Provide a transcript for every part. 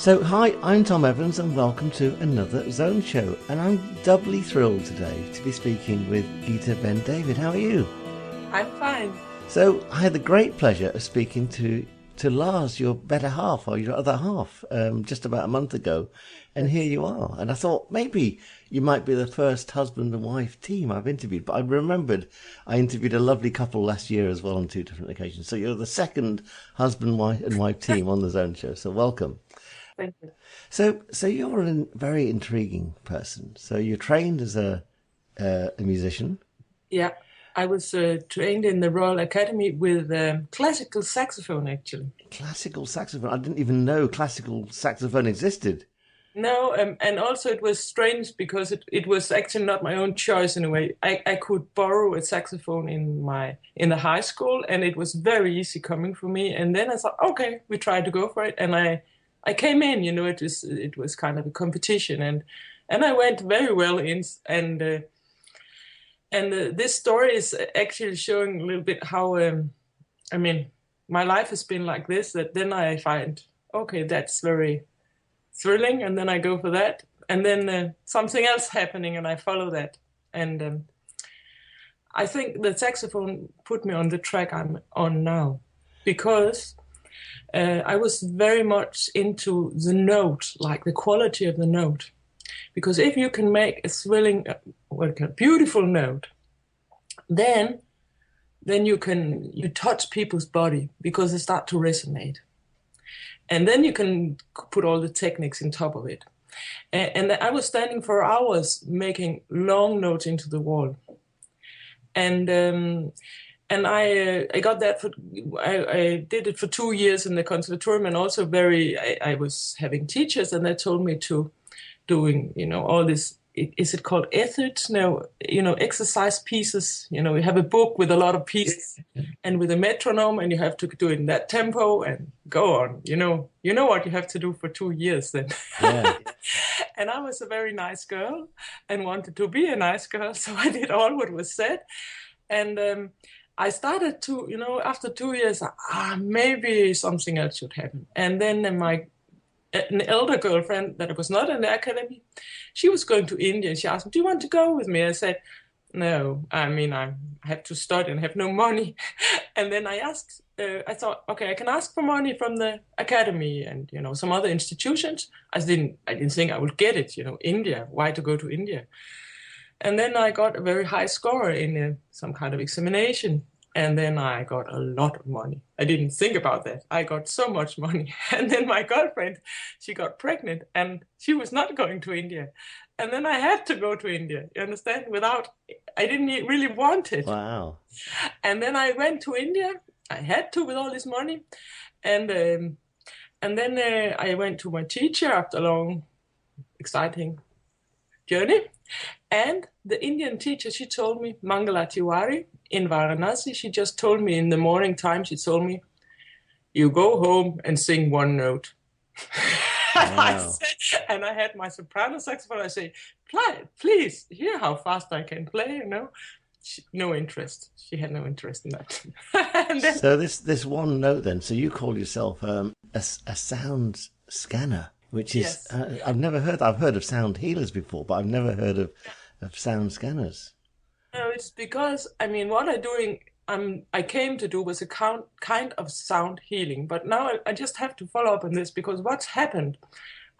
So, hi, I'm Tom Evans and welcome to another Zone Show. And I'm doubly thrilled today to be speaking with Githa Ben David. How are you? I'm fine. So, I had the great pleasure of speaking to Lars, your better half, or your other half, just about a month ago. And here you are. And I thought maybe you might be the first husband and wife team I've interviewed. But I remembered I interviewed a lovely couple last year as well on two different occasions. So you're the second husband and wife team on the Zone Show. So welcome. Thank you. So you're a very intriguing person. So you're trained as a musician. Yeah, I was trained in the Royal Academy with classical saxophone, actually. Classical saxophone. I didn't even know classical saxophone existed. No, and also it was strange because it was actually not my own choice in a way. I could borrow a saxophone in the high school, and it was very easy coming for me. And then I thought, okay, we tried to go for it, and I came in. It was kind of a competition, and I went very well in, and this story is actually showing a little bit how my life has been like this. That then I find, okay, that's very thrilling, and then I go for that, and then something else happening, and I follow that, and I think the saxophone put me on the track I'm on now, because I was very much into the note, like the quality of the note, because if you can make a thrilling, beautiful note, then you touch people's body because they start to resonate. And then you can put all the techniques on top of it. And I was standing for hours making long notes into the wall. And I got that I did it for 2 years in the conservatorium, and also I was having teachers, and they told me to doing, all this. Is it called ethics? No, exercise pieces. You have a book with a lot of pieces and with a metronome, and you have to do it in that tempo and go on. You know what you have to do for 2 years then. Yeah. And I was a very nice girl and wanted to be a nice girl, so I did all what was said. And I started to, after 2 years, maybe something else should happen. And then an elder girlfriend that was not in the academy, she was going to India, and she asked me, do you want to go with me? I said, no, I have to study and have no money. And then I asked, I thought, okay, I can ask for money from the academy and, some other institutions. I didn't think I would get it, India, why to go to India? And then I got a very high score in some kind of examination. And then I got a lot of money. I didn't think about that. I got so much money. And then my girlfriend, she got pregnant, and she was not going to India. And then I had to go to India, you understand? I didn't really want it. Wow. And then I went to India. I had to with all this money. And then I went to my teacher after a long, exciting journey. And the Indian teacher, she told me, Mangala Tiwari in Varanasi, she just told me in the morning time, she told me, you go home and sing one note. Wow. And I had my soprano saxophone. I say, please, hear how fast I can play, no interest. She had no interest in that. So this one note then, so you call yourself a sound scanner, which is, Yes. I've heard of sound healers before, but I've never heard of sound scanners. No, it's because, what I came to do was a kind of sound healing. But now I just have to follow up on this, because what's happened,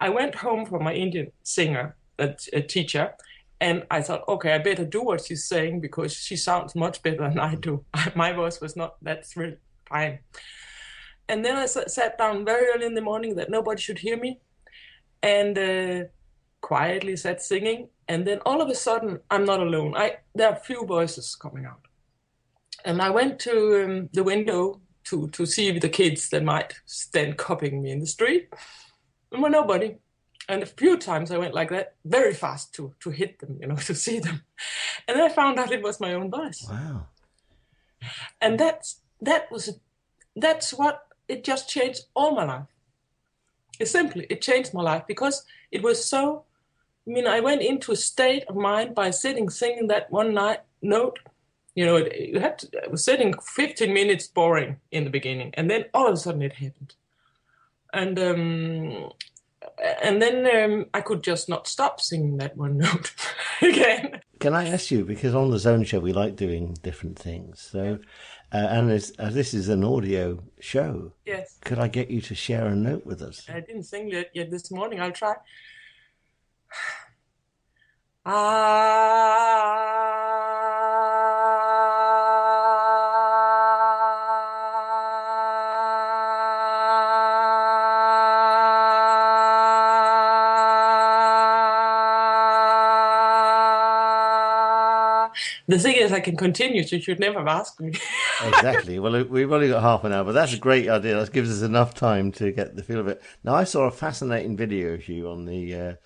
I went home from my Indian singer, a teacher, and I thought, okay, I better do what she's saying, because she sounds much better than I do. My voice was not that fine. And then I sat down very early in the morning that nobody should hear me, and quietly sat singing. And then all of a sudden, I'm not alone. There are few voices coming out. And I went to the window to see the kids that might stand copying me in the street. And well, nobody. And a few times I went like that, very fast to hit them, to see them. And then I found out it was my own voice. Wow. And that's what, it just changed all my life. It changed my life, because it was so, I went into a state of mind by singing that one note. I was sitting 15 minutes boring in the beginning, and then all of a sudden it happened. And and then I could just not stop singing that one note again. Can I ask you, because on the Zone Show we like doing different things, so and as this is an audio show, Yes. could I get you to share a note with us? I didn't sing it yet this morning. I'll try. The thing is, I can continue, so you should never have asked me. Exactly. Well, we've only got half an hour, but that's a great idea. That gives us enough time to get the feel of it. Now, I saw a fascinating video of you on the,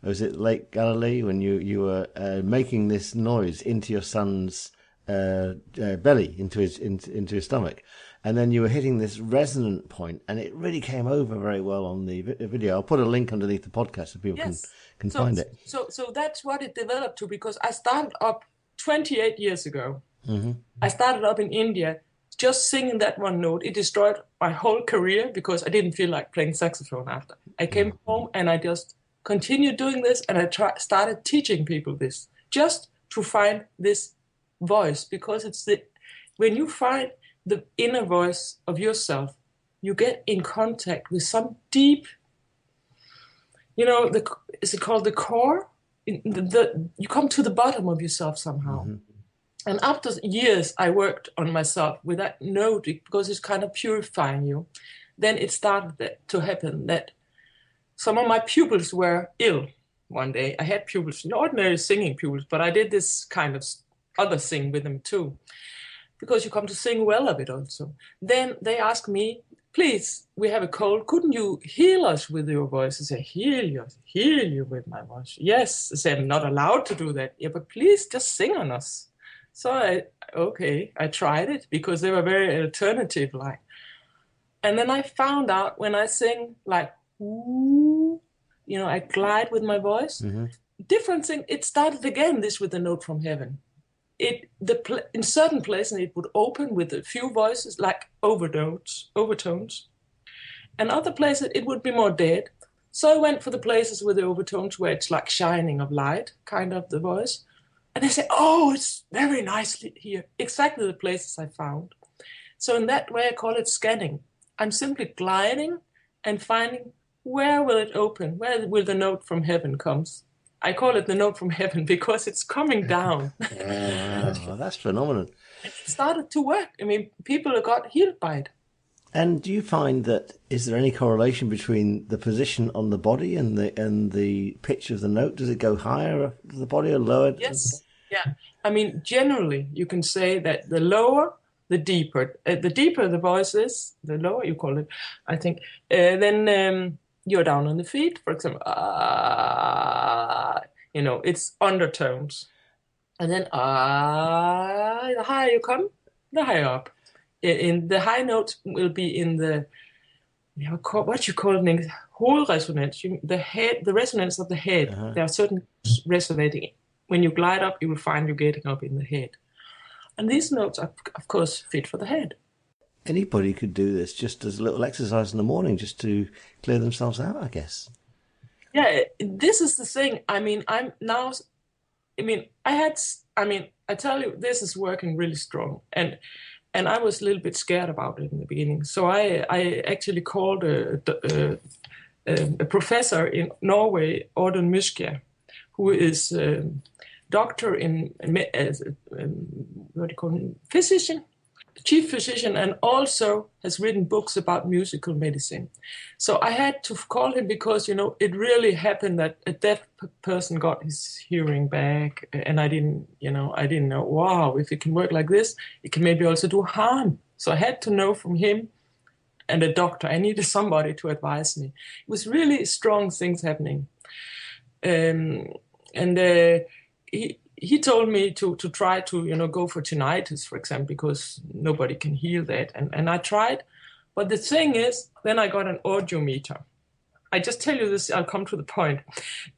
was it Lake Galilee, when you were making this noise into your son's belly, into his stomach, and then you were hitting this resonant point, and it really came over very well on the video. I'll put a link underneath the podcast so people can find it. So that's what it developed to, because I started up 28 years ago. Mm-hmm. I started up in India just singing that one note. It destroyed my whole career because I didn't feel like playing saxophone after. I came home and I just continued doing this, and I started teaching people this just to find this voice, because it's when you find the inner voice of yourself, you get in contact with some deep, is it called the core? You come to the bottom of yourself somehow. Mm-hmm. And after years, I worked on myself with that note, because it's kind of purifying you. Then it started to happen that some of my pupils were ill one day. I had pupils, ordinary singing pupils, but I did this kind of other thing with them too, because you come to sing well a bit also. Then they asked me, please, we have a cold. Couldn't you heal us with your voice? I said, heal you with my voice. Yes, I said, I'm not allowed to do that. Yeah, but please just sing on us. So I tried it, because they were very alternative like. And then I found out when I sing like, ooh, I glide with my voice. Mm-hmm. Different thing. It started again, this with the note from heaven. In certain places it would open with a few voices like overtones. And other places it would be more dead. So I went for the places with the overtones where it's like shining of light, kind of the voice. And they say, oh, it's very nicely here. Exactly the places I found. So in that way, I call it scanning. I'm simply gliding and finding where will it open? Where will the note from heaven comes? I call it the note from heaven because it's coming down. Wow, that's phenomenal. It started to work. I mean, people got healed by it. And do you find that, is there any correlation between the position on the body and the pitch of the note? Does it go higher up the body or lower? Yes. Yeah. I mean, generally, you can say that the lower, the deeper. The deeper the voice is, the lower you call it, I think. Then you're down on the feet, for example. It's undertones. And then the higher you come, the higher up. In the high notes will be in the what you call it, hovedresonance, the head, the resonance of the head. Uh-huh. There are certain resonating. When you glide up, you will find you getting up in the head. And these notes are, of course, fit for the head. Anybody could do this just as a little exercise in the morning, just to clear themselves out, I guess. Yeah, this is the thing. I mean, I tell you, this is working really strong. And I was a little bit scared about it in the beginning. So I actually called a professor in Norway, Audun Myskja, who is a doctor physician, chief physician, and also has written books about musical medicine. So I had to call him because, it really happened that a deaf person got his hearing back, and I didn't know, wow, if it can work like this, it can maybe also do harm. So I had to know from him and a doctor. I needed somebody to advise me. It was really strong things happening. He told me to try to, go for tinnitus, for example, because nobody can heal that. And I tried. But the thing is, then I got an audiometer. I just tell you this, I'll come to the point.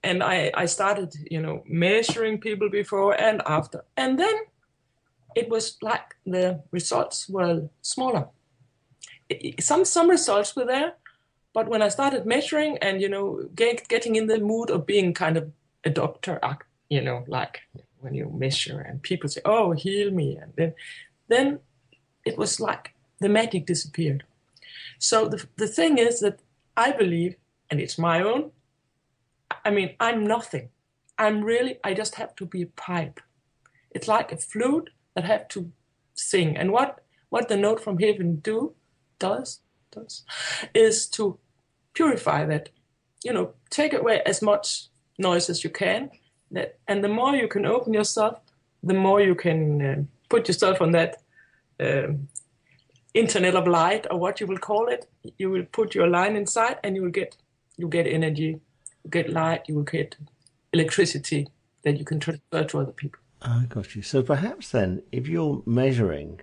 And I started, measuring people before and after. And then it was like the results were smaller. Some results were there, But when I started measuring and, getting in the mood of being kind of a doctor, like when you measure and people say, oh, heal me. And then it was like the magic disappeared. So the thing is that I believe, and it's my own, I'm nothing. I just have to be a pipe. It's like a flute that have to sing. And what the note from heaven does is to purify that, take away as much noise as you can. And the more you can open yourself, the more you can put yourself on that internet of light, or what you will call it. You will put your line inside, and you get energy, you get light, you will get electricity that you can transfer to other people. I got you. So perhaps then, if you're measuring,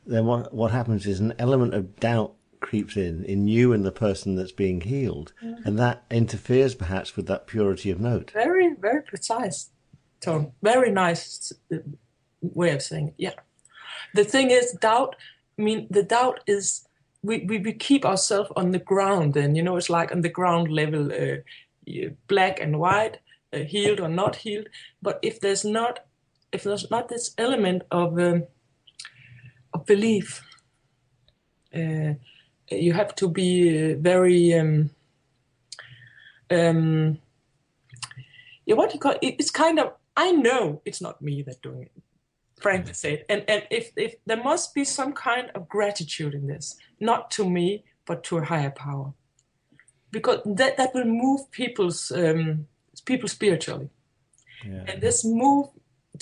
then what happens is an element of doubt creeps in you and the person that's being healed, and that interferes perhaps with that purity of note. Very, very precise, Tone. Very nice way of saying it. Yeah. The thing is, doubt. The doubt is we keep ourselves on the ground, and it's like on the ground level, black and white, healed or not healed. But if there's not this element of belief, you have to be very what you call it, it's kind of, I know it's not me that's doing it, frankly said, and if there must be some kind of gratitude in this, not to me but to a higher power, because that will move people spiritually. Yeah. And this move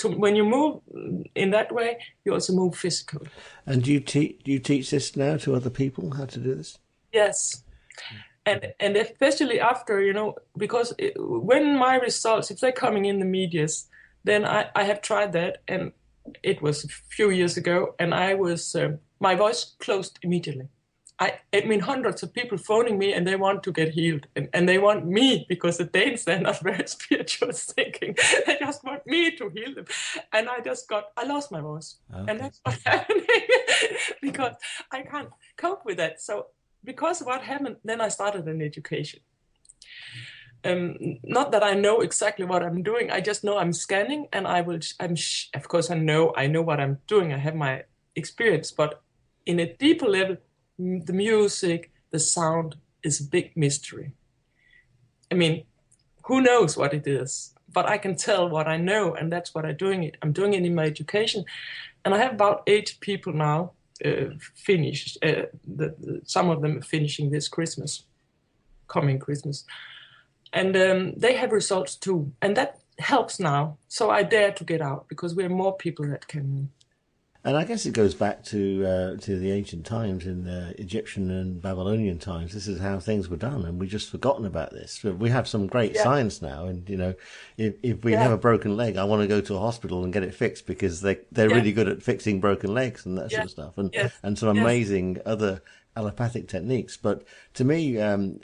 when you move in that way, you also move physically. And do you teach this now to other people, how to do this? Yes. And especially after, because when my results, if they're coming in the medias, then I have tried that, and it was a few years ago, and I was, my voice closed immediately. Hundreds of people phoning me, and they want to get healed, and they want me, because the Danes, they're not very spiritual thinking. They just want me to heal them. And I lost my voice. Okay. And that's what's happening, because I can't cope with that. So because of what happened, then I started an education. Not that I know exactly what I'm doing. I just know I'm scanning, and of course I know what I'm doing. I have my experience, but in a deeper level, the music, the sound is a big mystery. Who knows what it is? But I can tell what I know, and that's what I'm doing it. I'm doing it in my education. And I have about 8 people now finished. Some of them are finishing this coming Christmas. And they have results too. And that helps now. So I dare to get out, because we're more people that can. And I guess it goes back to the ancient times, in the Egyptian and Babylonian times. This is how things were done, and we've just forgotten about this. We have some great science now, and if we have a broken leg, I want to go to a hospital and get it fixed, because they're really good at fixing broken legs and that sort of stuff, and some amazing other allopathic techniques. But to me,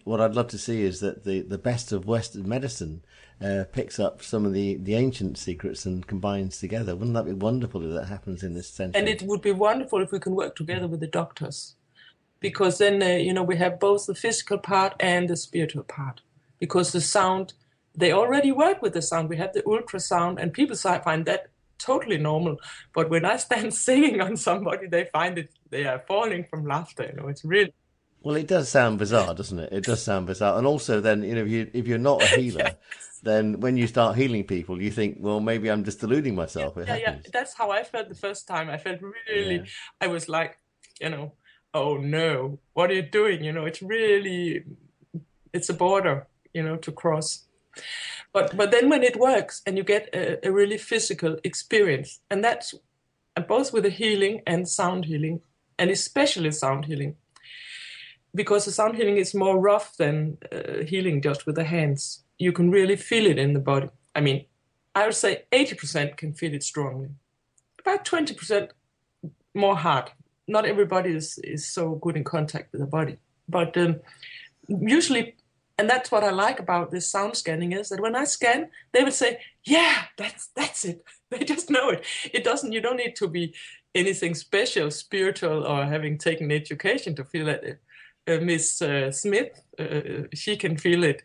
what I'd love to see is that the best of Western medicine picks up some of the ancient secrets and combines together. Wouldn't that be wonderful if that happens in this century? And it would be wonderful if we can work together with the doctors, because then we have both the physical part and the spiritual part. Because the sound, they already work with the sound. We have the ultrasound, and people find that totally normal. But when I stand singing on somebody, they are falling from laughter. It's really. Well, it does sound bizarre, doesn't it? It does sound bizarre. And also then, if you're not a healer, then when you start healing people, you think, well, maybe I'm just deluding myself. Yeah. That's how I felt the first time. I felt really, I was like, oh no, what are you doing? It's a border, to cross. But then when it works and you get a really physical experience, and that's both with the healing and sound healing, and especially sound healing, because the sound healing is more rough than healing just with the hands. You can really feel it in the body. I would say 80% can feel it strongly. About 20% more hard. Not everybody is so good in contact with the body. But usually, and that's what I like about this sound scanning, is that when I scan, they will say, yeah, that's it. They just know it. You don't need to be anything special, spiritual, or having taken education to feel that. Miss Smith, she can feel it,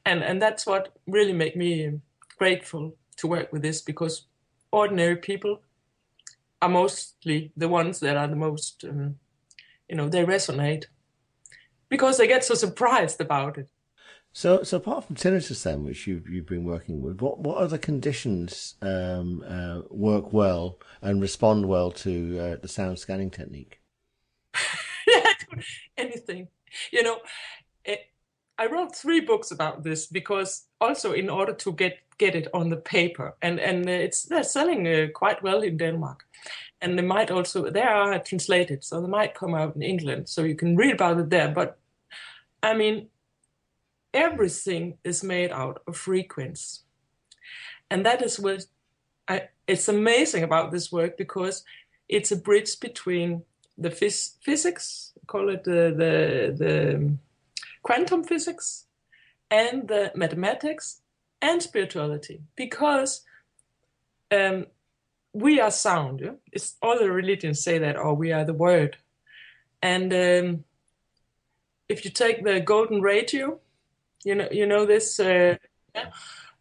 and that's what really made me grateful to work with this, because ordinary people are mostly the ones that are the most, they resonate because they get so surprised about it. So apart from tinnitus, then, which you've been working with, what other conditions work well and respond well to the sound scanning technique? Yeah, anything, you know. I wrote 3 books about this because also in order to get it on the paper, and they're selling quite well in Denmark, and they are translated, so they might come out in England, so you can read about it there. But I mean, everything is made out of frequency, and that is what it's amazing about this work, because it's a bridge between the physics, call it the quantum physics, and the mathematics and spirituality, because we are sound. Yeah? It's all the religions say that, or we are the word. And if you take the golden ratio, you know this, yeah?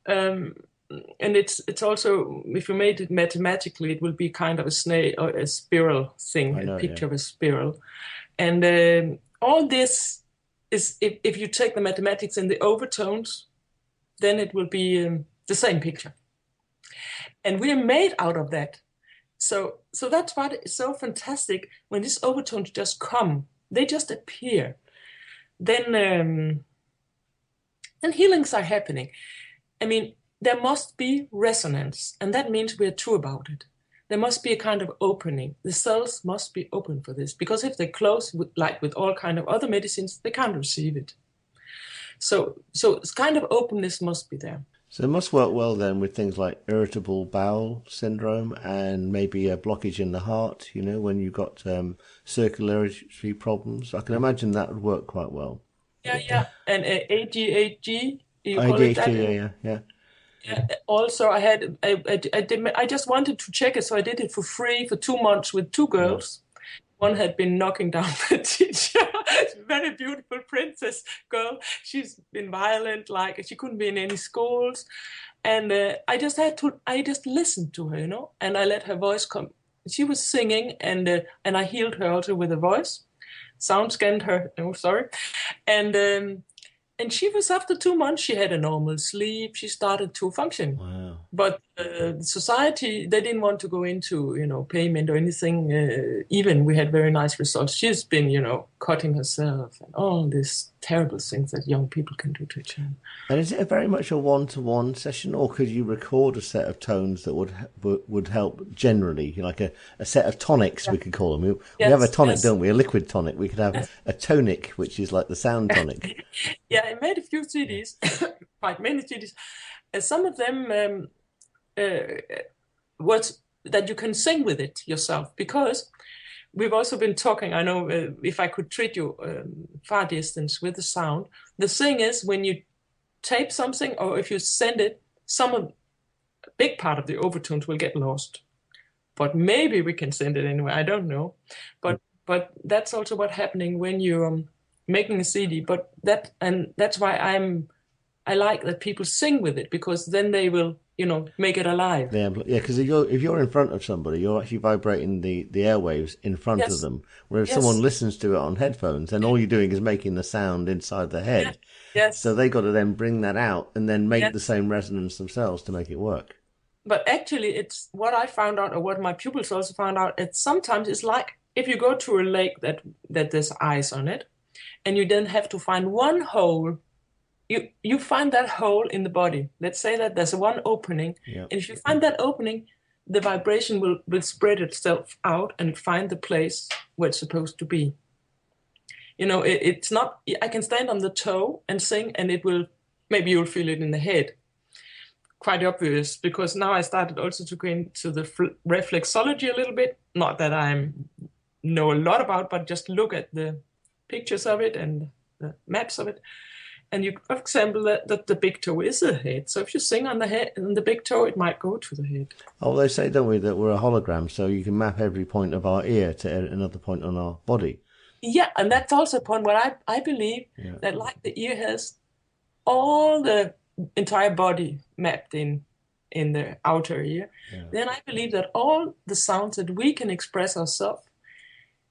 And it's also, if you made it mathematically, it will be kind of a snake or a spiral thing, a picture of a spiral. And all this is, if you take the mathematics and the overtones, then it will be the same picture. And we are made out of that. So that's why it's so fantastic when these overtones just come, they just appear. Then healings are happening. I mean, there must be resonance, and that means we're true about it. There must be a kind of opening. The cells must be open for this, because if they're closed, like with all kind of other medicines, they can't receive it. So this kind of openness must be there. So it must work well then with things like irritable bowel syndrome and maybe a blockage in the heart, when you've got circulatory problems. I can imagine that would work quite well. Yeah. And ADHD, you call it that? Yeah. Yeah. Also, I just wanted to check it, so I did it for free for 2 months with 2 girls. Yeah. One had been knocking down the teacher. Very beautiful princess girl. She's been violent, like she couldn't be in any schools. And I just listened to her, and I let her voice come. She was singing, and I healed her also with a voice. Sound scanned her. Oh, sorry. And she was, after 2 months, she had a normal sleep. She started to function. Wow. But society, they didn't want to go into, payment or anything. Even we had very nice results. She's been, cutting herself and all these terrible things that young people can do to each other. And is it very much a one-to-one session, or could you record a set of tones that would help generally, like a set of tonics, we could call them? We have a tonic, don't we? A liquid tonic. We could have a tonic, which is like the sound tonic. Yeah, I made a few CDs, quite many CDs. Some of them was that you can sing with it yourself, because we've also been talking, I know, if I could treat you far distance with the sound. The thing is, when you tape something or if you send it, a big part of the overtones will get lost. But maybe we can send it anyway, I don't know. But that's also what's happening when you're making a CD. But that's why I like that people sing with it, because then they will, make it alive. Yeah, because if you're in front of somebody, you're actually vibrating the airwaves in front of them. Whereas if someone listens to it on headphones, then all you're doing is making the sound inside the head. Yes. So they got to then bring that out and then make the same resonance themselves to make it work. But actually, it's what I found out, or what my pupils also found out. Sometimes it's like if you go to a lake that there's ice on it, and you then have to find one hole. You find that hole in the body. Let's say that there's one opening. Yep. And if you find that opening, the vibration will spread itself out and find the place where it's supposed to be. It's not, I can stand on the toe and sing, and maybe you'll feel it in the head. Quite obvious, because now I started also to go into the reflexology a little bit. Not that I know a lot about, but just look at the pictures of it and the maps of it. And for example, that the big toe is the head. So if you sing on the head and the big toe, it might go to the head. Oh, they say, don't we, that we're a hologram, so you can map every point of our ear to another point on our body. Yeah, and that's also a point where I believe that like the ear has all the entire body mapped in the outer ear, then I believe that all the sounds that we can express ourselves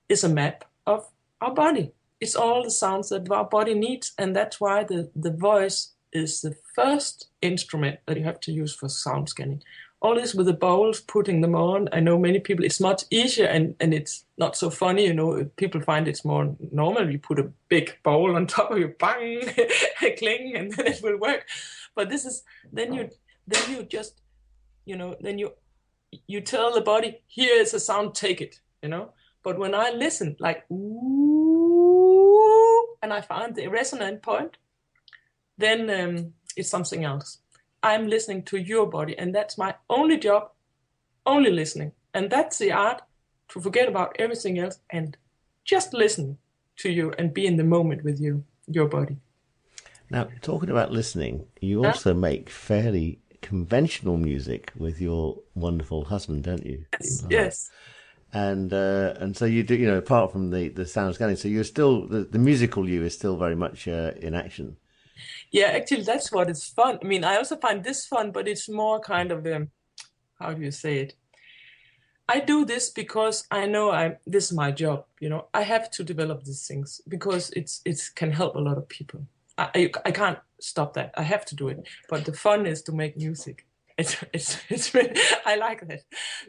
is a map of our body. It's all the sounds that our body needs, and that's why the voice is the first instrument that you have to use for sound scanning. All this with the bowls, putting them on. I know many people, it's much easier and it's not so funny, you know, people find it's more normal. You put a big bowl on top of your bang, cling, and then it will work. But this is, then you just, you know, then you tell the body, here is a sound, take it, you know. But when I listen, like, ooh, and I find the resonant point, then it's something else. I'm listening to your body, and that's my only job, only listening. And that's the art, to forget about everything else and just listen to you and be in the moment with you, your body. Now, talking about listening, you also make fairly conventional music with your wonderful husband, don't you? Yes. And so you do, you know, apart from the sound scanning, so you're still, the musical you is still very much in action. Yeah, actually, that's what is fun. I mean, I also find this fun, but it's more kind of, how do you say it? I do this because I know this is my job, you know. I have to develop these things because it can help a lot of people. I can't stop that. I have to do it. But the fun is to make music. It's really, I like that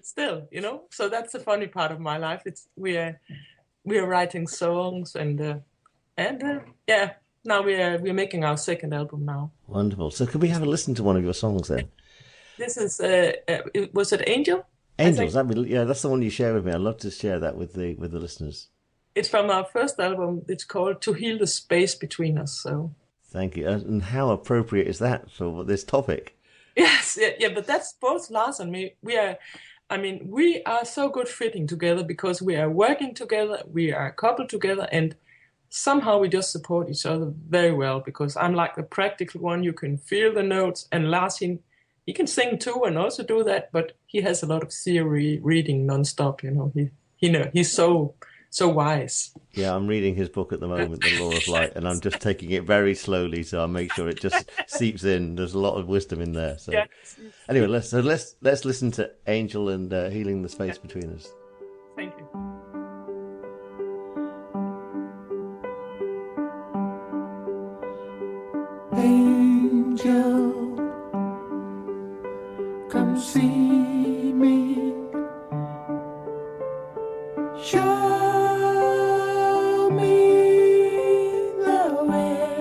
still, you know. So that's the funny part of my life. We are writing songs and yeah. Now we're making our second album now. Wonderful. So could we have a listen to one of your songs then? This is was it Angel? Angels. That's the one you share with me. I'd love to share that with the listeners. It's from our first album. It's called "To Heal the Space Between Us." So. Thank you. And how appropriate is that for this topic? Yes, yeah. But that's both Lars and me. We are so good fitting together because we are working together. We are a couple together, and somehow we just support each other very well because I'm like the practical one. You can feel the notes, and Lars, he can sing too and also do that, but he has a lot of theory reading nonstop. You know, he's so wise. Yeah, I'm reading his book at the moment, The Law of Light, and I'm just taking it very slowly, so I'll make sure it just seeps in. There's a lot of wisdom in there. So anyway, let's listen to Angel and Healing the Space Between Us. Thank you. Angel, come see me. Show me the way.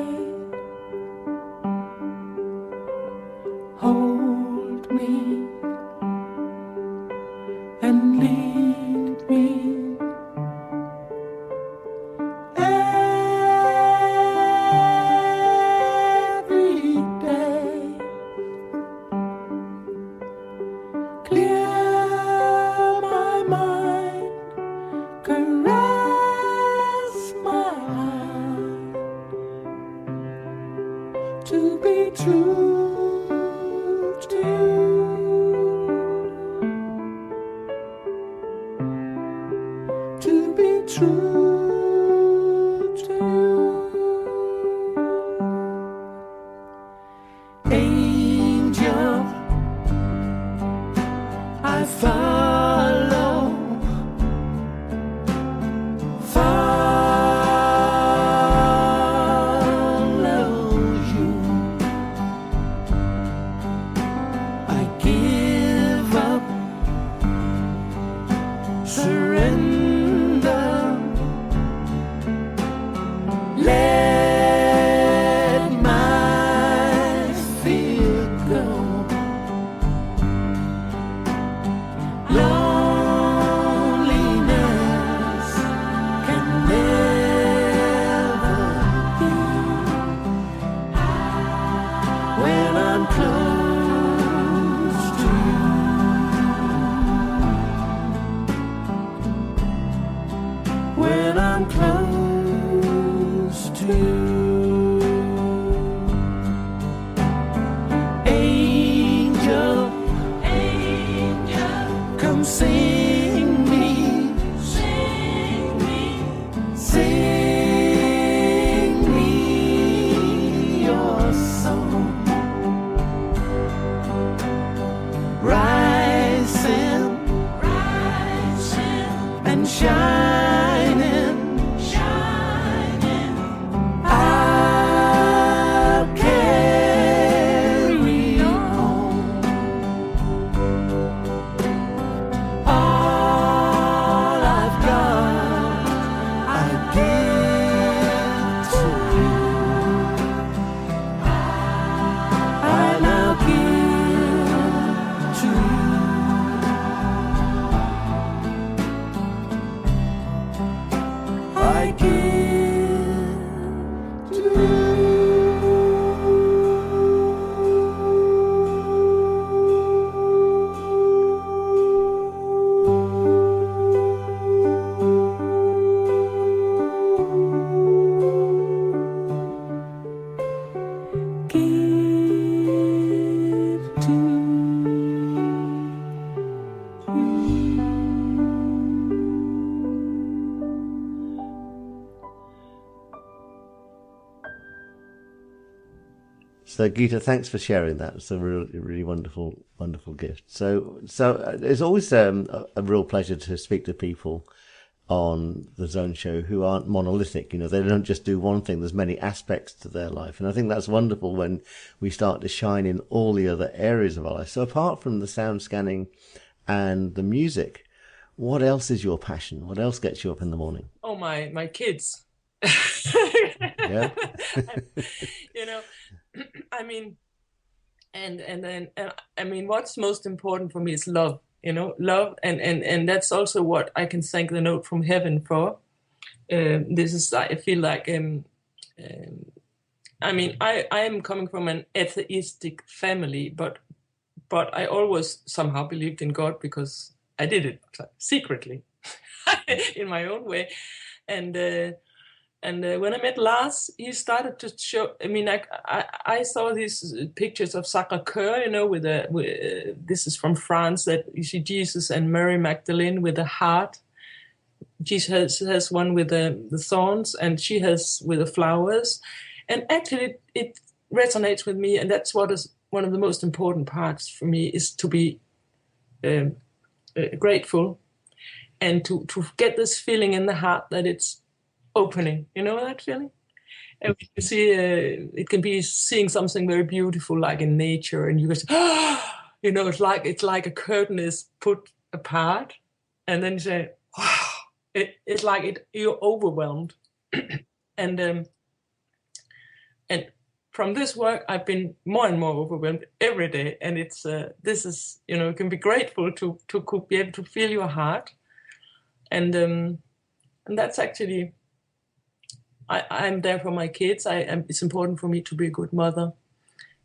Hold me and lead me. To be true to you, to be true to you. Angel, I follow you. I give up, surrender, let my fear go. Loneliness can never heal when I'm close to you. When I'm close to you. Angel, come sing me, sing me, sing give to So Gita, thanks for sharing that. It's a really, really wonderful, wonderful gift. So it's always a real pleasure to speak to people on the Zone Show who aren't monolithic. You know, they don't just do one thing. There's many aspects to their life. And I think that's wonderful when we start to shine in all the other areas of our life. So apart from the sound scanning and the music, what else is your passion? What else gets you up in the morning? Oh, my kids. Yeah. You know, I mean, and I mean, what's most important for me is love. You know, love, and that's also what I can thank the note from heaven for. This is, I feel like, I mean, I am coming from an atheistic family, but I always somehow believed in God because I did it secretly in my own way, and when I met Lars, he started to show. I mean, I saw these pictures of Sacré-Cœur, you know, with this is from France, that you see Jesus and Mary Magdalene with a heart. Jesus has one with the thorns, and she has with the flowers. And actually, it resonates with me, and that's what is one of the most important parts for me, is to be grateful and to get this feeling in the heart that it's opening. You know that feeling? And you see, it can be seeing something very beautiful, like in nature, and you go, you know, it's like a curtain is put apart, and then you say, wow, it's like you're overwhelmed, and from this work, I've been more and more overwhelmed every day, and it's this is, you know, you can be grateful to be able to feel your heart, and that's actually. I'm there for my kids. It's important for me to be a good mother.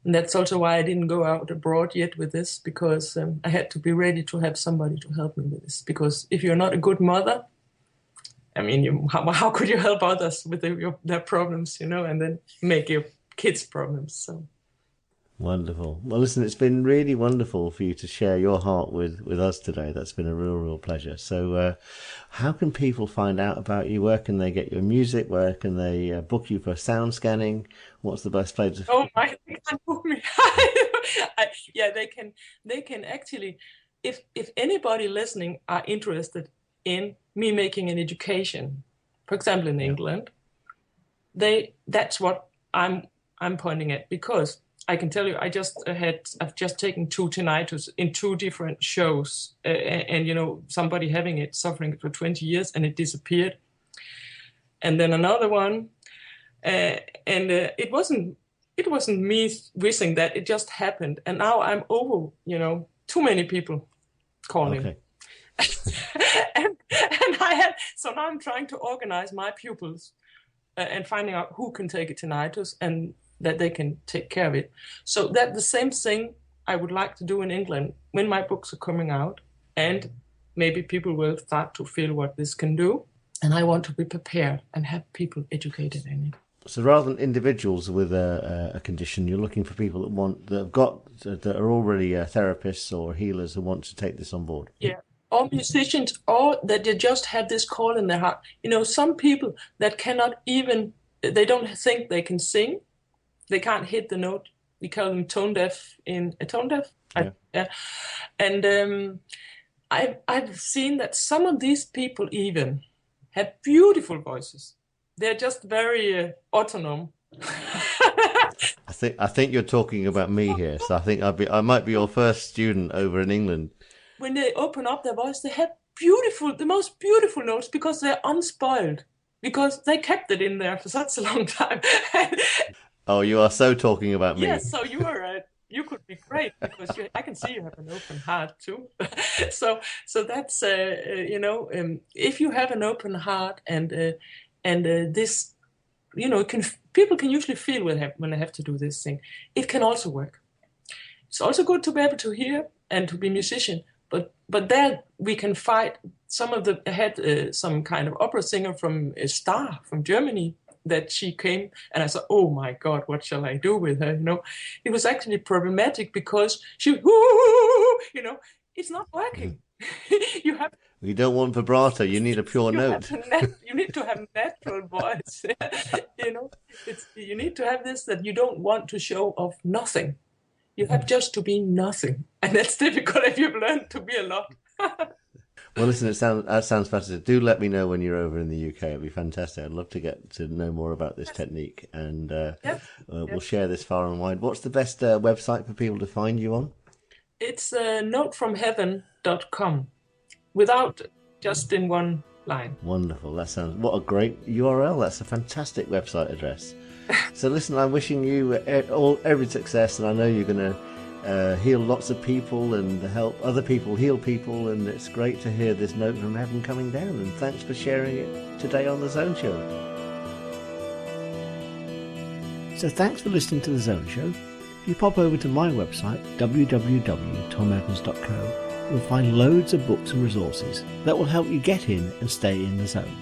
And that's also why I didn't go out abroad yet with this, because I had to be ready to have somebody to help me with this. Because if you're not a good mother, I mean, how could you help others with their problems, you know, and then make your kids' problems? So. Wonderful. Well, listen, it's been really wonderful for you to share your heart with us today. That's been a real pleasure. So how can people find out about you? Where can they get your music? Where can they book you for sound scanning? What's the best place? Oh my, they can't book me. Yeah, they can actually, if anybody listening are interested in me making an education, for example, in England, that's what I'm pointing at, because I can tell you, I've just taken 2 tinnitus in 2 different shows, and you know, somebody having it, suffering it for 20 years, and it disappeared, and then another one, and it wasn't me wishing that, it just happened, and now I'm over, you know, too many people calling, okay. and so now I'm trying to organize my pupils and finding out who can take a tinnitus and that they can take care of it. So that the same thing I would like to do in England when my books are coming out, and maybe people will start to feel what this can do. And I want to be prepared and have people educated in it. So rather than individuals with a condition, you're looking for people that are already therapists or healers who want to take this on board. Yeah. Or musicians, or that they just have this call in their heart. You know, some people that cannot even, they don't think they can sing. They can't hit the note. We call them tone deaf. Yeah. And I've seen that some of these people even have beautiful voices. They're just very autonomous. I think you're talking about me here. So I think I might be your first student over in England. When they open up their voice, they have the most beautiful notes, because they're unspoiled, because they kept it in there for such a long time. Oh, you are so talking about me. Yes, so you could be great, because I can see you have an open heart too. so that's you know, if you have an open heart and this people can usually feel when they have to do this thing. It can also work. It's also good to be able to hear and to be a musician, but there we can fight. I had some kind of opera singer from Star from Germany that she came, and I thought, oh my God, what shall I do with her? It was actually problematic because it's not working. You don't want vibrato. You need a pure note. You need to have natural voice. You need to have this that you don't want to show off nothing. You have just to be nothing, and that's difficult if you've learned to be a lot. Well, listen, that sounds fantastic. Do let me know when you're over in the UK. It'd be fantastic. I'd love to get to know more about this technique, and we'll share this far and wide. What's the best website for people to find you on? It's notefromheaven.com, without just in one line. Wonderful. What a great URL. That's a fantastic website address. So listen, I'm wishing you every success, and I know you're going to heal lots of people and help other people heal people, and it's great to hear this note from heaven coming down, and thanks for sharing it today on The Zone Show. So thanks for listening to The Zone Show. If you pop over to my website, www.tomevans.co, you'll find loads of books and resources that will help you get in and stay in the zone.